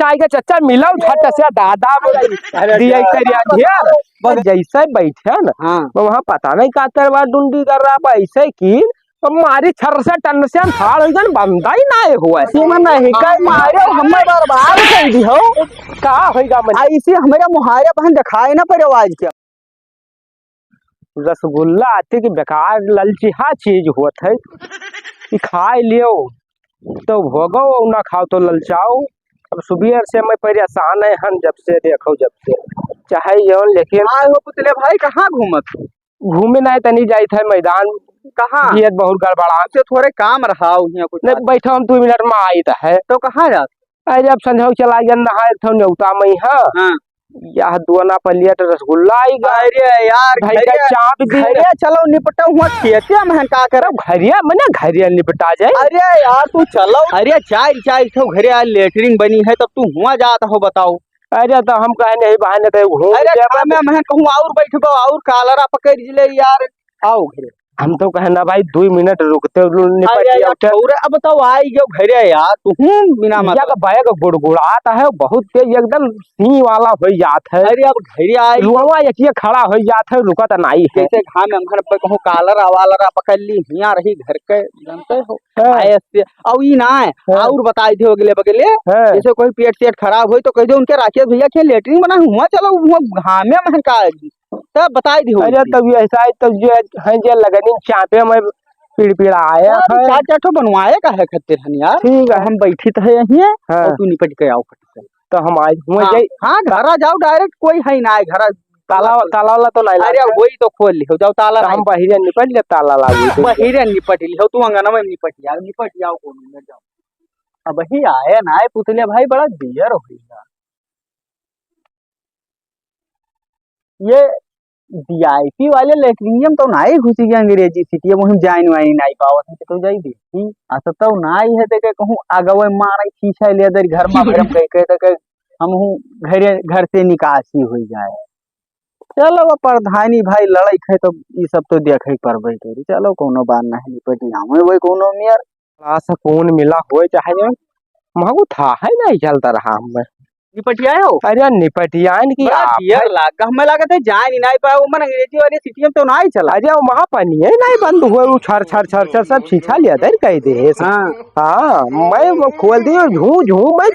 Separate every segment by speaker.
Speaker 1: चाय का चच्चा मिला झट से दादा दिया करिया घेर बस जैसे बैठे ना
Speaker 2: हाँ
Speaker 1: वहाँ पता नहीं का तरवा डुंडी कर रहा ऐसे की तो मारी छर से टन से थाड़ हो गन बंदा ही ना हुआ
Speaker 2: सीमा नहीं कई मारे हमें बर्बाद कर दी हो
Speaker 1: का होगा मन
Speaker 2: ऐसे हमारे मुहारे बहन दिखाए ना पर आवाज क्या
Speaker 1: रसगुल्ला आते कि बेकार ललचिहा चीज होत है कि खाए लियो तो भोगो ना खाओ तो ललचाओ। अब सुबह से मैं परेशान है हम जब से देखो जब से चाहे यो लेकिन
Speaker 2: आए हो पुतले भाई कहाँ घूमत
Speaker 1: घूमे ना तनी जाए थे मैदान
Speaker 2: कहाँ
Speaker 1: ये बहुत गड़बड़ा
Speaker 2: से थोड़े काम रहा यहाँ कुछ
Speaker 1: नहीं बैठो हम 2 मिनट में आई है
Speaker 2: तो कहाँ जात
Speaker 1: अरे जब संझो चला गया नहा थे न्योता मई हाँ यह दोना पलिया रसगुल्ला आई
Speaker 2: अरे यार
Speaker 1: भाई का चाप दी
Speaker 2: घरिया चलो निपटा हुआ खेते में का करब
Speaker 1: घरिया मने घरिया निपटा जाए।
Speaker 2: अरे यार तू चलो अरे चाय चाय तो घरे यार लेटरिंग बनी है तब तू हुआ जाता हो बताओ।
Speaker 1: अरे तो हम कहे नहीं बहाने तो घूम
Speaker 2: अरे मैं कहूँ और बैठबो और कालरा पकड़ ले यार आओ घरे
Speaker 1: हम तो कहना भाई 2 मिनट रुकते
Speaker 2: अब बताओ आई जो घरे यार तू बिना
Speaker 1: मतलब बैग गुड़गुड़ाता है बहुत तेज एकदम सी वाला हो जाता है।
Speaker 2: अरे अब घरे आई
Speaker 1: रुआ एक खड़ा हो जाता है रुकत नहीं है
Speaker 2: जैसे घाम में घर पे कहूँ कालरा वालरा पकड़ ली हिया रही घर के जानते हो ऐसे और ई ना और बताई थे अगले बगले जैसे कोई पेट सेट खराब हो तो कह दो उनके राकेश भैया के लेटरिन बना हुआ चलो घामे में का तब बताई दी।
Speaker 1: अरे तब ऐसा है तब जो है जो लगनी चापे में पीड़ आया है
Speaker 2: चार चार बनवाए का है खत्ते हन यार
Speaker 1: ठीक है
Speaker 2: हम बैठी तो है यहीं और तू निपट के आओ खत्ते
Speaker 1: तो हम आए हुए जाई
Speaker 2: हां घरा जाओ डायरेक्ट कोई है ना घर
Speaker 1: ताला ताला वाला तो नहीं
Speaker 2: अरे वही तो खोल लियो जाओ ताला
Speaker 1: हम बाहर निपट ले ताला लागू
Speaker 2: बाहर निपट लियो तू अंगना में निपट जाओ कोन में जाओ अब ही आए ना पुतले भाई बड़ा डियर होगा ये वीआईपी वाले लेटरिन तो नाई घुसी गया अंग्रेजी सिटी में हम जाइन वाइन नाई पावत है तो जाई दे अच्छा तो नाई है ते कहूं आगवे मारे खींचा ले दर घर में भरम कह के हम घर से निकासी हो जाए चलो प्रधानी भाई लड़ाई है तो ये सब तो देखे परबे करी चलो कोनो बात नहीं निपट जावे वही कोनो मियर
Speaker 1: सुकून मिला हो चाहे महू था है नहीं चलता रहा हम
Speaker 2: निपटिया हो
Speaker 1: अरे निपटियान की
Speaker 2: डियर लागा हमें लागत है जान ही नहीं पाए वो मन अंग्रेजी वाली सिटी में तो नहीं चला
Speaker 1: अरे वहां पानी है नहीं बंद हुआ वो छर छर छर छर सब छीछा लिया था कह दे हाँ मैं वो खोल दिया झू झू मैं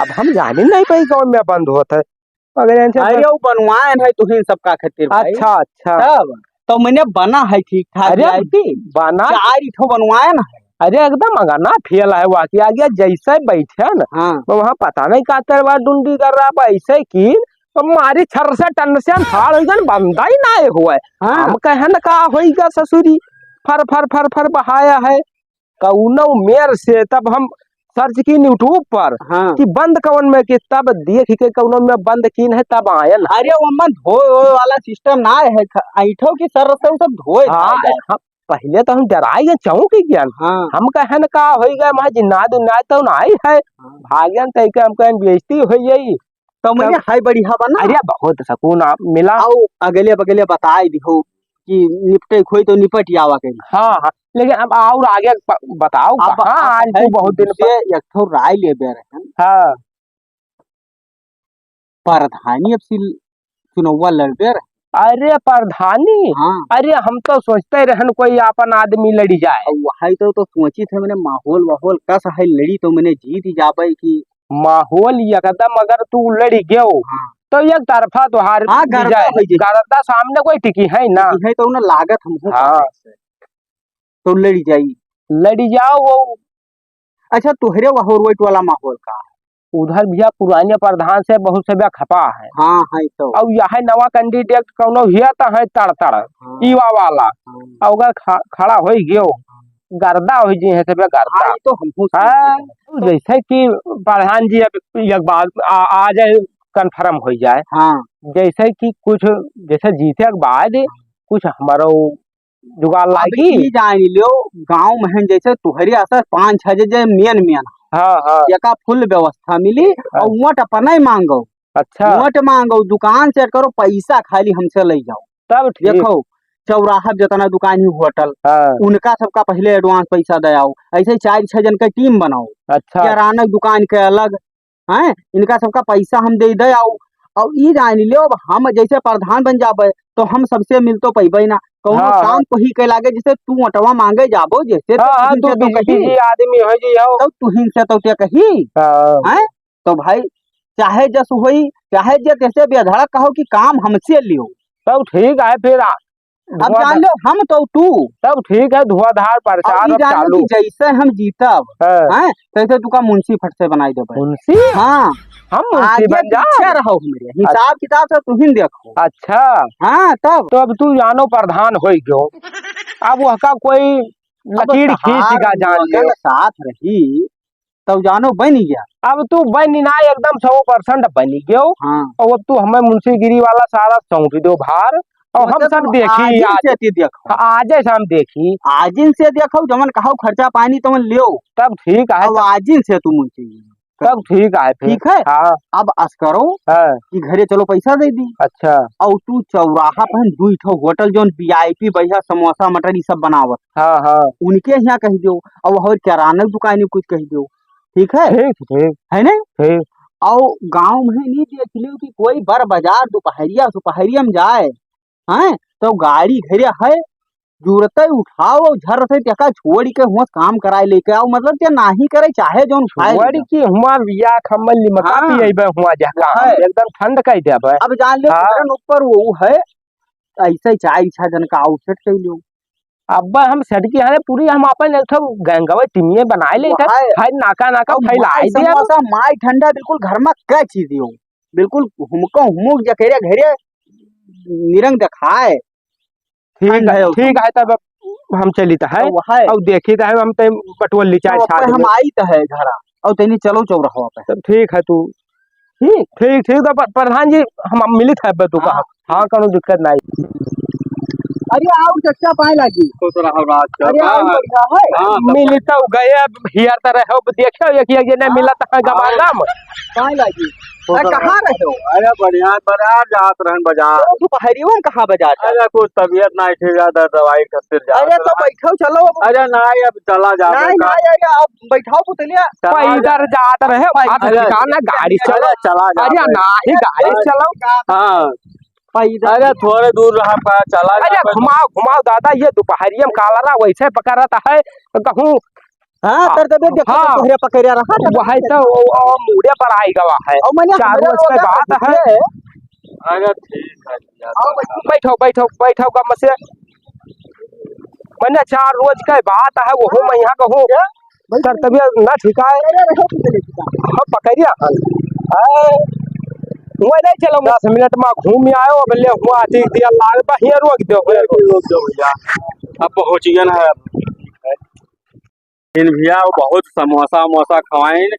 Speaker 1: अब हम जाने नहीं पाई कौन में बंद होता है अगर
Speaker 2: अरे वो बनवाए है तुहिन सबका खातिर
Speaker 1: अच्छा अच्छा
Speaker 2: तो मैंने बना है ठीक ठाक
Speaker 1: अरे बना
Speaker 2: 4 इठो बनवाए ना
Speaker 1: अरे एकदम अगना फेल है वाकई आ गया जैसे बैठे ना तो वहाँ पता नहीं का तरवा डुंडी कर रहा ऐसे की तो मारी छर से टन से थाड़ हो गन बंदा ही ना हुआ है हम कहे न का होगा ससुरी फर फर फर फर बहाया है कौनो मेर से तब हम सर्च की यूट्यूब पर कि बंद कौन में कि तब देख के कौनो में बंद कीन है तब आयल।
Speaker 2: अरे वो मन धोए वाला सिस्टम ना है ऐठो की सर से सब धोए
Speaker 1: पहले तो हम डराई चौंक ज्ञान हम कहन का हो गए मैं जिन्नाद उन्नाद तो नहीं है भाग्यन तय के हम कहन बेइज्जती हो गई
Speaker 2: तो मैंने हाई बढ़िया बना।
Speaker 1: अरे बहुत सुकून मिला
Speaker 2: आओ अगले बगले बताई दिहो कि निपटे खोई तो निपट जावा के
Speaker 1: हाँ लेकिन अब और आगे बताओ आज तो बहुत दिन
Speaker 2: से एक ठो राय ले बे रहे प्रधानी अब से चुनाव लड़बे रहे
Speaker 1: अरे प्रधानी अरे हम तो सोचते रहन कोई अपन आदमी लड़ी जाए
Speaker 2: वही तो सोची थे मैंने माहौल वाहौल कस है लड़ी तो मैंने जीत जाबे की
Speaker 1: माहौल एकदम अगर तू लड़ी गयो तो एक तरफा तो हार गरदा सामने कोई टिकी है ना
Speaker 2: है तो उन्हें लागत हम तो लड़ी जाओ वो अच्छा तुहरे वाहौर वाला माहौल का
Speaker 1: उधर भैया पुराने प्रधान से बहुत से खपा है
Speaker 2: है तो
Speaker 1: अब यह नवा कैंडिडेट कौनो हिया तो है तड़ ईवा वाला अगर खड़ा हो गयो गर्दा हो जी है सब गर्दा
Speaker 2: तो हमहू
Speaker 1: जैसे कि प्रधान जी अब एक बात आ जाए कन्फर्म हो जाए जैसे कि कुछ जैसे जीते के बाद कुछ हमारो जुगाड़ लागी
Speaker 2: जान लियो गांव में जैसे तुहरी असर 5-6 जे मेन एका फुल व्यवस्था मिली और वोट अपना ही मांगो
Speaker 1: अच्छा
Speaker 2: वोट मांगो दुकान से करो पैसा खाली हमसे ले जाओ
Speaker 1: तब
Speaker 2: देखो चौराहा जितना दुकान ही होटल उनका सबका पहले एडवांस पैसा दयाओ ऐसे 4-6 जन का टीम बनाओ
Speaker 1: अच्छा
Speaker 2: किराना दुकान के अलग हैं इनका सबका पैसा हम दे दे और ई जान लियो अब हम जैसे प्रधान बन जाबे तो हम सबसे मिल तो पैबे ना कौनो
Speaker 1: हाँ,
Speaker 2: काम को ही के लागे जैसे तू अटवा मांगे जाबो जैसे
Speaker 1: हाँ हाँ, तू
Speaker 2: तुहिन से तो
Speaker 1: बिजी
Speaker 2: कही
Speaker 1: आदमी हो जी हो।
Speaker 2: तो तुहिन से तो ते कही
Speaker 1: हाँ,
Speaker 2: हैं तो भाई चाहे जस होई चाहे जे कैसे बेधड़क कहो कि काम हमसे लियो
Speaker 1: तब ठीक है फिर
Speaker 2: अब जान लो हम तो तू
Speaker 1: तब ठीक है, धुआंधार
Speaker 2: और
Speaker 1: प्रचार
Speaker 2: ई
Speaker 1: अब
Speaker 2: जान लो
Speaker 1: चालू।
Speaker 2: कि जैसे हम जीतब
Speaker 1: हाँ,
Speaker 2: हैं तैसे तुका मुंशी फट से बनाई देबे
Speaker 1: मुंशी
Speaker 2: हाँ
Speaker 1: हम मुंशी
Speaker 2: आगे
Speaker 1: बन
Speaker 2: पीछे
Speaker 1: जाए।
Speaker 2: रहो मेरे हिसाब किताब से तुहिन देखो
Speaker 1: अच्छा,
Speaker 2: हाँ तब
Speaker 1: तो अब तू जानो प्रधान हो गयो, अब वह का कोई
Speaker 2: अब
Speaker 1: लकीर खींच
Speaker 2: तहार
Speaker 1: का जान ले।
Speaker 2: लगन साथ रही तब जानो बन गया
Speaker 1: अब तू बन ना एकदम 100% बनी गयो।
Speaker 2: हाँ
Speaker 1: और अब तू हमें मुंशीगिरी वाला सारा सौंप दो भार, और हम सब देखी
Speaker 2: आजिन
Speaker 1: आज।
Speaker 2: से ती देखो
Speaker 1: आज हम देखी।
Speaker 2: आजिन से देखो जमन कहो खर्चा पानी तुम लियो
Speaker 1: तब ठीक है,
Speaker 2: अब आजिन से तुम मुझे
Speaker 1: तब ठीक है फिर।
Speaker 2: ठीक है
Speaker 1: हाँ
Speaker 2: अब अस करो
Speaker 1: हाँ,
Speaker 2: कि घरे चलो पैसा दे दी
Speaker 1: अच्छा
Speaker 2: और तू चौराहा पर दुई ठो होटल जोन वीआईपी बढ़िया समोसा मटर ये सब बनावत
Speaker 1: हाँ हाँ,
Speaker 2: उनके यहाँ कह दो और किराना दुकान में कुछ कह दो ठीक है
Speaker 1: ठीक ठीक
Speaker 2: है ना
Speaker 1: ठीक।
Speaker 2: और गांव में नहीं देख लियो कि कोई बर बाजार दोपहरिया दोपहरिया में जाए हैं तो गाड़ी घरे है जुरते उठाओ और झर से टका छोड़ के हुआ काम कराए लेके आओ मतलब क्या नहीं करे चाहे जोन उठाए ले
Speaker 1: वरी की हुआ बिया खम्मल लिमका
Speaker 2: हाँ।
Speaker 1: पिएबे हुआ जका
Speaker 2: है।
Speaker 1: एकदम ठंड कह देबे।
Speaker 2: अब जान लो
Speaker 1: हाँ।
Speaker 2: तुरंत ऊपर वो है ऐसे ही चाय इच्छा जन का आउटसेट कर लो
Speaker 1: अब हम सड़की हारे पूरी हम अपन एक ठो गंगवा टिमिये बनाए ले थे,
Speaker 2: है।
Speaker 1: हाय नाका नाका
Speaker 2: और
Speaker 1: फैलाई
Speaker 2: माई
Speaker 1: दे।
Speaker 2: समोसा माई ठंडा बिल्कुल घर में क्या चीज हो बिल्कुल हुमको हुमुक जकेरे घरे निरंग दिखाए ठंड है
Speaker 1: ठीक है तब हम चली तो है
Speaker 2: तो है
Speaker 1: और देखी तो है हम ते पटवल ली चाय
Speaker 2: तो
Speaker 1: छा
Speaker 2: अपन हम आई तो है घरा और तेनी चलो चौराहा पे
Speaker 1: तब ठीक है तू
Speaker 2: ठीक
Speaker 1: ठीक ठीक तो प्रधान जी हम मिलित है बे तू
Speaker 2: हाँ।
Speaker 1: कहा। हाँ कोनो दिक्कत नहीं।
Speaker 2: अरे आओ चच्चा पाए लगी
Speaker 3: खुश रहो राज
Speaker 2: अरे आओ बढ़िया है
Speaker 1: मिली तो गए हियर तो रहो देखो एक ने मिला तो गमाना में
Speaker 2: पाए लगी अरे कहाँ रहे हो
Speaker 3: अरे बढ़िया बाजार जात रहन बाजार।
Speaker 2: तो दोपहरियों में कहाँ बाजार जा
Speaker 3: अरे कुछ तबीयत नहीं ठीक है दवाई खातिर जा।
Speaker 2: अरे तो बैठो चलो अब
Speaker 3: अरे नहीं अब चला जा
Speaker 2: नहीं नहीं अरे आप बैठाओ पुतलिया
Speaker 1: पैदल जात रहे बात
Speaker 3: अरे,
Speaker 1: ठिकाना गाड़ी चलो।
Speaker 3: चला जा
Speaker 1: अरे नहीं गाड़ी चलो।
Speaker 3: हाँ
Speaker 2: पैदल
Speaker 3: अरे थोड़े दूर रहा पा चला
Speaker 1: अरे घुमाओ घुमाओ दादा ये दोपहरिया में काला वैसे पकड़ता है कहूँ।
Speaker 2: हाँ तर तबे देखो
Speaker 1: हाँ।
Speaker 2: तोहरे पकड़िया रहा
Speaker 1: वह तो मुड़े पर आई गवा है
Speaker 2: और मैंने
Speaker 1: चारों इसमें बात है।
Speaker 3: अरे ठीक है
Speaker 1: बैठो बैठो बैठो कम से मैंने 4 रोज का बात है वो मैं यहाँ कहूँ सर तबियत ना ठीक है हम पकड़िया वो नहीं चलो 10 मिनट में घूम आयो बल्ले हुआ ठीक दिया लाल बा हियर रोक दो
Speaker 3: भैया अब पहुँच गया है इन भैया बहुत समोसा वमोसा खवाइन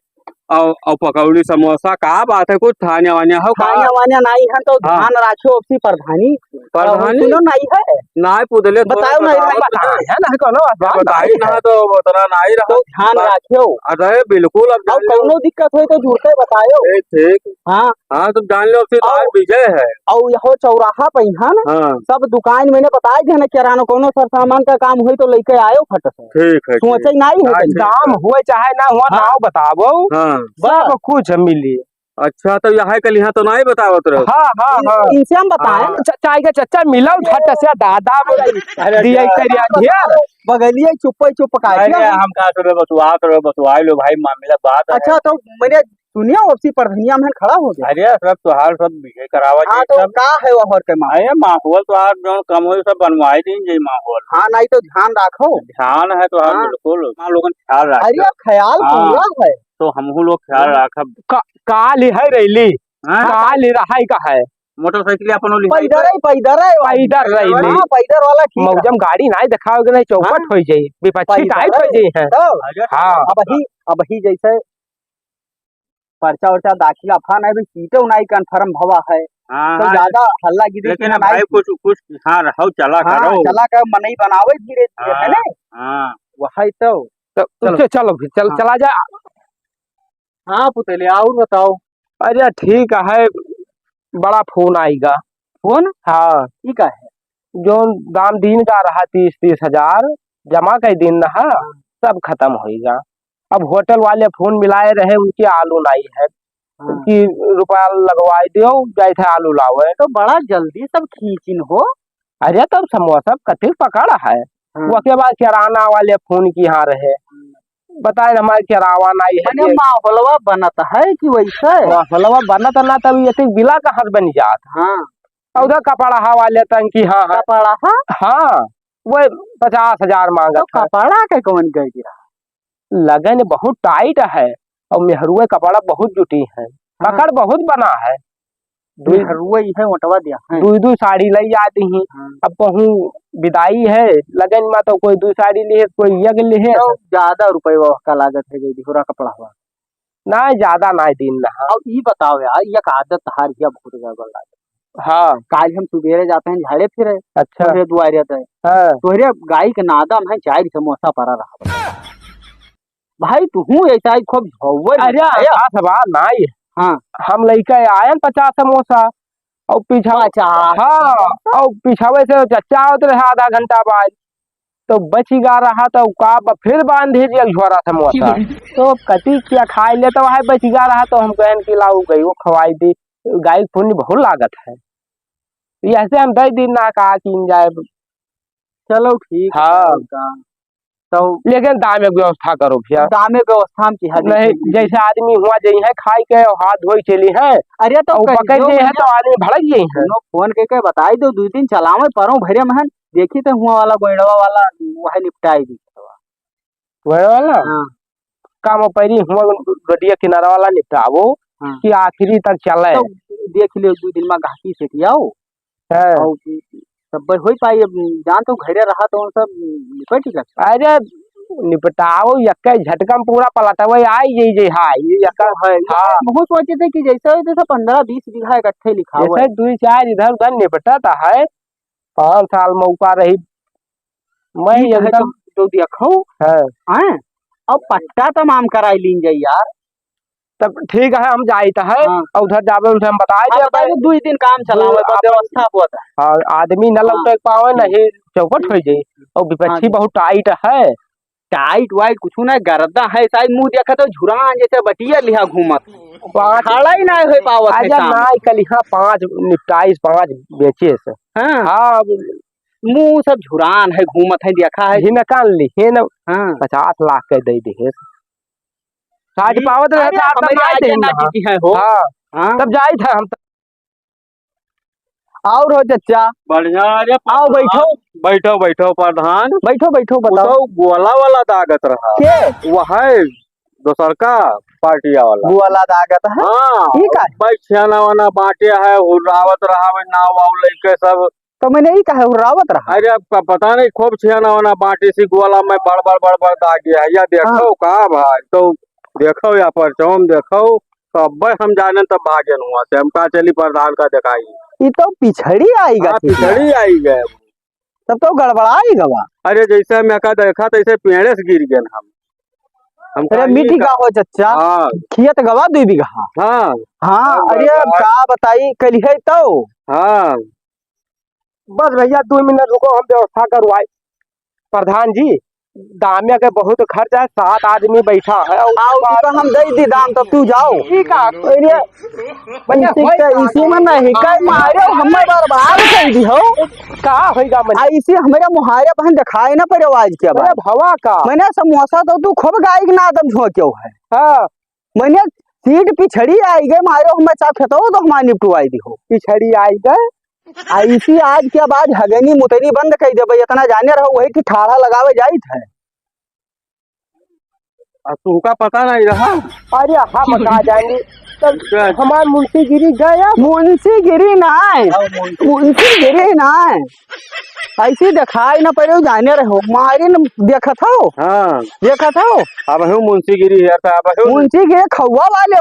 Speaker 3: और पकौड़ी समोसा का बात है कुछ थाने वाने हो
Speaker 2: खाने वाने नहीं है तो
Speaker 3: हाँ।
Speaker 2: ध्यान रखो अपनी प्रधानी
Speaker 3: प्रधानी?
Speaker 2: सुनो नहीं है
Speaker 3: नहीं पुदले
Speaker 2: बताओ नहीं
Speaker 1: है ना कोनो
Speaker 3: बताई ना तो उतना नहीं रहा
Speaker 2: तो ध्यान रखो
Speaker 3: अरे बिल्कुल अब
Speaker 2: और कोनो दिक्कत हो तो जुड़ते बताओ
Speaker 3: ठीक
Speaker 2: हाँ
Speaker 3: हाँ तुम जान लो फिर आज विजय है
Speaker 2: और यहो चौराहा पे यहाँ ना
Speaker 3: हाँ
Speaker 2: सब दुकान मैंने बताया थे ना किराना कोनो सर सामान का काम हुई तो लेके आयो फट से
Speaker 3: ठीक है
Speaker 2: सोचे नहीं है कहीं।
Speaker 1: दाम हुए चाहे ना हुआ
Speaker 2: हाँ।
Speaker 1: नाव बताबो
Speaker 3: हाँ
Speaker 1: सब कुछ मिली।
Speaker 3: अच्छा तो यहाँ कल यहाँ तो नहीं बतावत रहो
Speaker 1: हाँ हाँ हाँ
Speaker 2: इनसे हम बताएं
Speaker 3: हाँ।
Speaker 1: चाय के चच्चा मिला झट से दादा दिया करिया ढेर
Speaker 2: बगलिए चुप चुप का
Speaker 3: अरे हम कहा बतुआ लो भाई मामला बात है
Speaker 2: अच्छा तो मैंने सुनिया उसी प्रधनिया में खड़ा हो गया
Speaker 3: अरे सब तुहार सब विजय करावा
Speaker 2: हाँ
Speaker 3: जी
Speaker 2: तो
Speaker 3: सब
Speaker 2: का है वो और के माँ
Speaker 3: अरे माहौल तुहार जो कम हो सब बनवाई दी जी माहौल
Speaker 2: हाँ नहीं तो ध्यान रखो
Speaker 3: ध्यान है तुहार
Speaker 2: हाँ।
Speaker 3: बिल्कुल हम लोगन ख्याल
Speaker 2: अरे
Speaker 3: रख
Speaker 2: ख्याल
Speaker 3: हाँ।
Speaker 2: पूरा है
Speaker 3: तो हमहू लोग ख्याल रखब
Speaker 1: काल है रैली
Speaker 3: हाँ?
Speaker 1: काल रहाई का है
Speaker 3: मोटरसाइकिल अपन
Speaker 2: पैदर
Speaker 1: पैदर रैली
Speaker 2: हाँ पैदर वाला ठीक है।
Speaker 1: मौजम गाड़ी नहीं दिखाओगे नहीं चौपट हो जाई विपक्षी
Speaker 2: पैदल
Speaker 1: टाइट हो जाई है।
Speaker 2: तो
Speaker 1: हाँ
Speaker 2: अब ही जैसे पर्चा उर्चा दाखिला फा नहीं भी सीटें नहीं कंफर्म भवा है
Speaker 3: हाँ
Speaker 2: तो
Speaker 3: हाँ
Speaker 2: ज्यादा हल्ला गिरी
Speaker 3: लेकिन भाई कुछ कुछ हाँ रहो चला
Speaker 2: हाँ
Speaker 3: करो
Speaker 2: चला कर मनई बनावे धीरे धीरे है ना
Speaker 3: हाँ
Speaker 2: वही तो
Speaker 1: चलो फिर चल
Speaker 2: हाँ।
Speaker 1: चला जा।
Speaker 2: हाँ पुतले और बताओ
Speaker 1: अरे ठीक है बड़ा फोन आएगा।
Speaker 2: फोन
Speaker 1: हाँ
Speaker 2: ठीक है
Speaker 1: जो दाम दिन का रहा 30-30 हजार जमा का दिन रहा सब खत्म होएगा। अब होटल वाले फोन मिलाए रहे उनके आलू नहीं है कि रुपया लगवाई दियो जाए थे आलू लावे।
Speaker 2: तो बड़ा जल्दी सब खींचिन हो।
Speaker 1: अरे तब समोसा कतिक पकड़ है। उसके बाद किराना वाले फोन की यहाँ रहे, बताए हमारे किरावा नहीं है,
Speaker 2: माहौलवा बनत है कि वैसे
Speaker 1: माहौलवा बनत ना, तब ये बिला कहाँ बन जात।
Speaker 2: हाँ
Speaker 1: उधर कपड़ा वाले तंकी, हाँ
Speaker 2: कपड़ा
Speaker 1: हाँ वो 50,000 मांगा।
Speaker 2: कपड़ा के कौन गई गिरा,
Speaker 1: लगन बहुत टाइट है और मेहरुए कपड़ा बहुत जुटी है। पकड़ बहुत बना है।
Speaker 2: मेहरुए है ओटवा दिया
Speaker 1: दू साड़ी लई जाती ही। अब कहूँ विदाई है लगन में तो कोई 2 साड़ी लिए, कोई यज्ञ लिए।
Speaker 2: तो ज्यादा रुपये का लागत है गई पूरा कपड़ा हुआ
Speaker 1: ना, ज्यादा ना दिन ना।
Speaker 2: अब ये बताओ यार, ये आदत हार गया बहुत गड़बड़ लागत।
Speaker 1: हाँ
Speaker 2: काल हम सुबेरे जाते हैं झाड़े फिरे,
Speaker 1: अच्छा
Speaker 2: दुआरे थे तोहरे गाय के नादम है, चाय समोसा पड़ा रहा भाई तू ऐसा ही खूब नहीं। हाँ
Speaker 1: हम लइका आए 50 समोसा और पीछा, हाँ और पिछावे से चच्चा होते रहे आधा घंटा बाद, तो बच गा रहा तो का फिर बांध भेजिए झोरा समोसा। तो कति क्या खाए ले तो वह बच गा रहा, तो हम कहन कि लाऊ गई वो खवाई दी। गाय पुण्य बहुत लागत है, ऐसे हम 10 दिन ना कहा कि जाए।
Speaker 2: चलो ठीक
Speaker 1: हाँ
Speaker 2: तो
Speaker 1: लेकिन दाम व्यवस्था करो भैया।
Speaker 2: दाम व्यवस्था की है
Speaker 1: नहीं, जैसे आदमी हुआ जई है खाई के हाथ धोई चली है।
Speaker 2: अरे तो
Speaker 1: पकड़ गए है तो आदमी भड़क गई है।
Speaker 2: फोन के बताई दो 2 दिन चलावे परो भरे महन देखी तो हुआ वाला गोइडवा वाला वह निपटाई दी
Speaker 1: वाला काम पहली हुआ गडिया किनारा वाला निपटावो कि आखिरी तक चले।
Speaker 2: तो देख लियो 2 दिन में घाटी से कियाओ सब हो पाई। जान तो घरे रहा तो सब निपट ही लगता।
Speaker 1: अरे निपटाओ यक्का झटकम पूरा पलटवे आई जई जई हाय यक्का है। हाँ
Speaker 2: बहुत सोचे थे कि जैसे 15-20 बीघा इकट्ठे लिखा हुआ
Speaker 1: है, 2-4 इधर उधर निपटता है। 5 साल मौका रही मैं एकदम
Speaker 2: तो देखो है। अब पट्टा तमाम कराई लीन जाई यार।
Speaker 1: तब ठीक है हम जाइत है और उधर जावे उधर हम बताए दे
Speaker 2: 2 दिन काम चलावे व्यवस्था बहुत है।
Speaker 1: हाँ आदमी न लौटे पावे नहीं चौकट हो जाई। और विपक्षी बहुत टाइट है,
Speaker 2: टाइट वाइट कुछ ना गर्दा है शायद मुंह देखा तो झुरान जैसे बटिया लिहा घूमत खड़ा ही ना हो पावत है।
Speaker 1: अजब ना कलिहा 5 निपटाइस 5 बेचे से।
Speaker 2: हाँ मुंह सब झुरान है घूमत है देखा है।
Speaker 1: हिनकान लिहे न 50 लाख के दे दिए साठ पावत रहता है हो। हाँ तब जाई था हम और हो चचा
Speaker 3: बढ़िया।
Speaker 1: आओ बैठो
Speaker 3: बैठो बैठो प्रधान
Speaker 1: बैठो बैठो बताओ।
Speaker 3: गोला वाला दागत रहा
Speaker 1: के
Speaker 3: वो है दोसर का पार्टिया वाला
Speaker 1: गोला दागत है।
Speaker 3: हाँ
Speaker 1: ठीक है
Speaker 3: भाई छाना वाना बांटे है उड़ावत रहा नाव वाव लेके सब।
Speaker 1: तो मैंने ही कहा उड़ावत रहा।
Speaker 3: अरे आपका पता नहीं खूब छाना वाना बांटे सी गोला में बड़ दाग गया है। या देखो का भाई तो देखो या पर चौम देखो तो अब हम जाने तब भागे हुआ से हम कहा चली प्रधान का दिखाई।
Speaker 1: ये तो पिछड़ी आएगा।
Speaker 3: पिछड़ी आई गए
Speaker 1: तब तो गड़बड़ाई गवा।
Speaker 3: अरे जैसे मैं का देखा तैसे पेड़े से गिर गए हम।
Speaker 1: अरे मीठी का हो चचा।
Speaker 3: हाँ
Speaker 1: खियत गवा 2 बीघा।
Speaker 3: हाँ
Speaker 1: हाँ अरे का बताई कल है तो।
Speaker 3: हाँ
Speaker 1: बस भैया 2 मिनट रुको हम व्यवस्था करवाए। प्रधान जी दामिया के बहुत खर्च है, 7 आदमी बैठा है। तो हम दे दी दाम तब तू जाओ। ठीक है इसी में नहीं कई मारे हमें बर्बाद कर दी हो का होगा। मैं इसी हमारे मुहारे बहन दिखाए ना पर आवाज के बाद हवा का मैंने समोसा तो तू खूब गाय के नादम झो क्यों है। हाँ मैंने सीट पिछड़ी आई गए मारे हमें चाप खेतो तो हमारे निपटवाई दी हो। पिछड़ी आई गए ऐसी आज के बाद हगनी मुतनी बंद कर दे भाई इतना जाने रहो वही की ठाड़ा लगावे जाइत है।
Speaker 3: तुमका पता नहीं रहा।
Speaker 1: अरे हाँ बता जाएंगे हमारे मुंशीगिरी गया। मुंशीगिरी ना ऐसी दिखाई ना पड़े जाने रहो मारे न देखा था। हाँ देखा था अब मुंशीगिरी है। मुंशीगिरी खौआ वाले